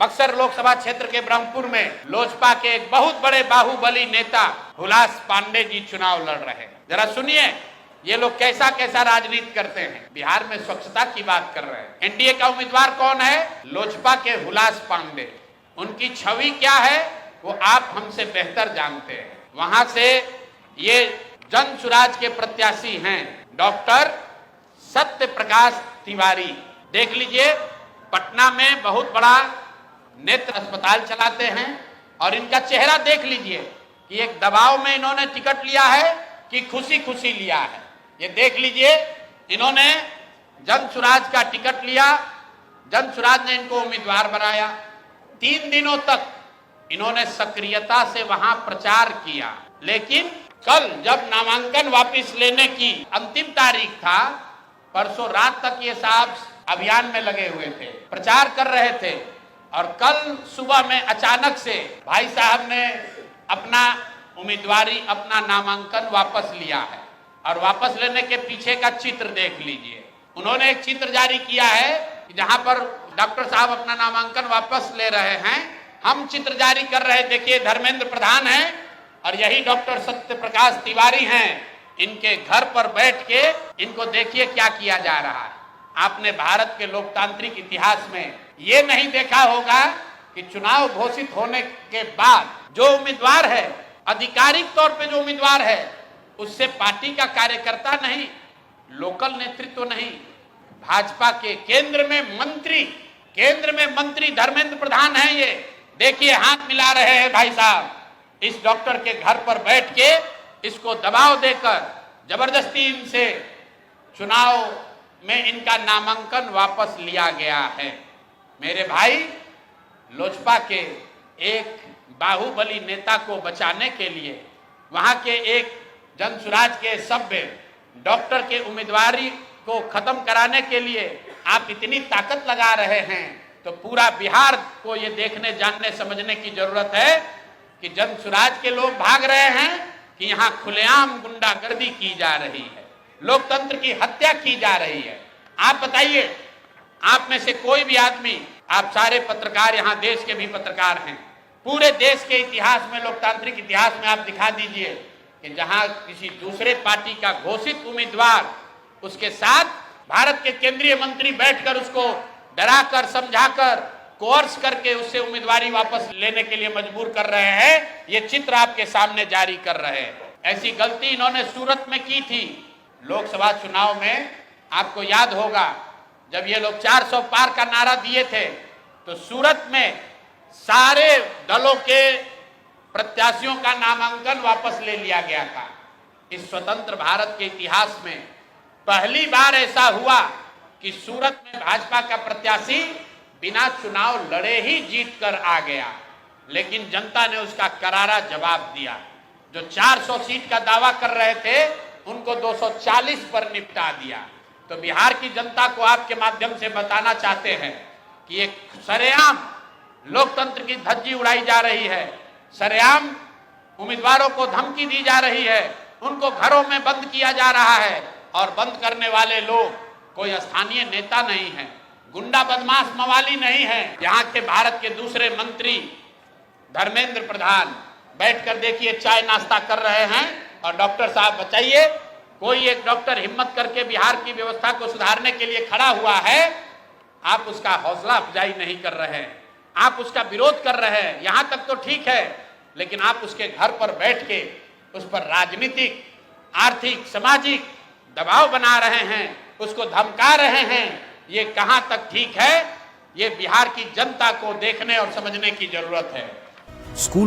बक्सर लोकसभा क्षेत्र के ब्रह्मपुर में लोजपा के एक बहुत बड़े बाहुबली नेता हुलास पांडे जी चुनाव लड़ रहे हैं। जरा सुनिए ये लोग कैसा कैसा राजनीति करते हैं। बिहार में स्वच्छता की बात कर रहे हैं। एनडीए का उम्मीदवार कौन है? लोजपा के हुलास पांडे। उनकी छवि क्या है वो आप हमसे बेहतर जानते हैं। वहां से ये जन सुराज के प्रत्याशी हैं डॉक्टर सत्य प्रकाश तिवारी। देख लीजिए पटना में बहुत बड़ा नेत्र अस्पताल चलाते हैं और इनका चेहरा देख लीजिए कि एक दबाव में इन्होंने टिकट लिया है कि खुशी खुशी लिया है। ये देख लीजिए इन्होंने जन सुराज का टिकट लिया, जन सुराज ने इनको उम्मीदवार बनाया। 3 दिनों तक इन्होंने सक्रियता से वहां प्रचार किया, लेकिन कल जब नामांकन वापस लेने की अंतिम तारीख था, परसों रात तक ये साहब अभियान में लगे हुए थे, प्रचार कर रहे थे और कल सुबह में अचानक से भाई साहब ने अपना उम्मीदवारी, अपना नामांकन वापस लिया है। और वापस लेने के पीछे का चित्र देख लीजिए। उन्होंने एक चित्र जारी किया है जहां पर डॉक्टर साहब अपना नामांकन वापस ले रहे हैं। हम चित्र जारी कर रहे हैं। देखिए धर्मेंद्र प्रधान हैं और यही डॉक्टर सत्य प्रकाश तिवारी हैं। इनके घर पर बैठ के इनको देखिए क्या किया जा रहा है। आपने भारत के लोकतांत्रिक इतिहास में ये नहीं देखा होगा कि चुनाव घोषित होने के बाद जो उम्मीदवार है, आधिकारिक तौर पे जो उम्मीदवार है, उससे पार्टी का कार्यकर्ता नहीं, लोकल नेतृत्व नहीं, भाजपा के केंद्र में मंत्री धर्मेंद्र प्रधान हैं। ये देखिए हाथ मिला रहे हैं भाई साहब। इस डॉक्टर के घर पर बैठ के इसको दबाव देकर जबरदस्ती इनसे चुनाव में इनका नामांकन वापस लिया गया है। मेरे भाई, लोजपा के एक बाहुबली नेता को बचाने के लिए, वहां के एक जनसुराज के सभ्य डॉक्टर के उम्मीदवारी को खत्म कराने के लिए आप इतनी ताकत लगा रहे हैं, तो पूरा बिहार को ये देखने, जानने, समझने की जरूरत है कि जनसुराज के लोग भाग रहे हैं कि यहाँ खुलेआम गुंडागर्दी की जा रही है, लोकतंत्र की हत्या की जा रही है। आप बताइए, आप में से कोई भी आदमी, आप सारे पत्रकार, यहाँ देश के भी पत्रकार हैं, पूरे देश के इतिहास में, लोकतांत्रिक इतिहास में आप दिखा दीजिए कि जहां किसी दूसरे पार्टी का घोषित उम्मीदवार, उसके साथ भारत के केंद्रीय मंत्री बैठकर उसको डराकर, समझाकर, कोर्स करके उससे उम्मीदवारी वापस लेने के लिए मजबूर कर रहे हैं। ये चित्र आपके सामने जारी कर रहे हैं। ऐसी गलती इन्होंने सूरत में की थी लोकसभा चुनाव में। आपको याद होगा जब ये लोग 400 पार का नारा दिए थे तो सूरत में सारे दलों के प्रत्याशियों का नामांकन वापस ले लिया गया था। इस स्वतंत्र भारत के इतिहास में पहली बार ऐसा हुआ कि सूरत में भाजपा का प्रत्याशी बिना चुनाव लड़े ही जीत कर आ गया, लेकिन जनता ने उसका करारा जवाब दिया। जो 400 सीट का दावा कर रहे थे उनको 240 पर निपटा दिया। तो बिहार की जनता को आपके माध्यम से बताना चाहते हैं कि एक सरेआम लोकतंत्र की धज्जी उड़ाई जा रही है, सरेआम उम्मीदवारों को धमकी दी जा रही है, उनको घरों में बंद किया जा रहा है और बंद करने वाले लोग कोई स्थानीय नेता नहीं है, गुंडा बदमाश मवाली नहीं है। यहाँ के भारत के दूसरे मंत्री धर्मेंद्र प्रधान बैठकर देखिए चाय नाश्ता कर रहे हैं। और डॉक्टर साहब बताइए, कोई एक डॉक्टर हिम्मत करके बिहार की व्यवस्था को सुधारने के लिए खड़ा हुआ है, आप उसका हौसला अफजाई नहीं कर रहे हैं, आप उसका विरोध कर रहे हैं। यहाँ तक तो ठीक है, लेकिन आप उसके घर पर बैठ के उस पर राजनीतिक, आर्थिक, सामाजिक दबाव बना रहे हैं, उसको धमका रहे हैं। ये कहां तक ठीक है? ये बिहार की जनता को देखने और समझने की जरूरत है। स्कूल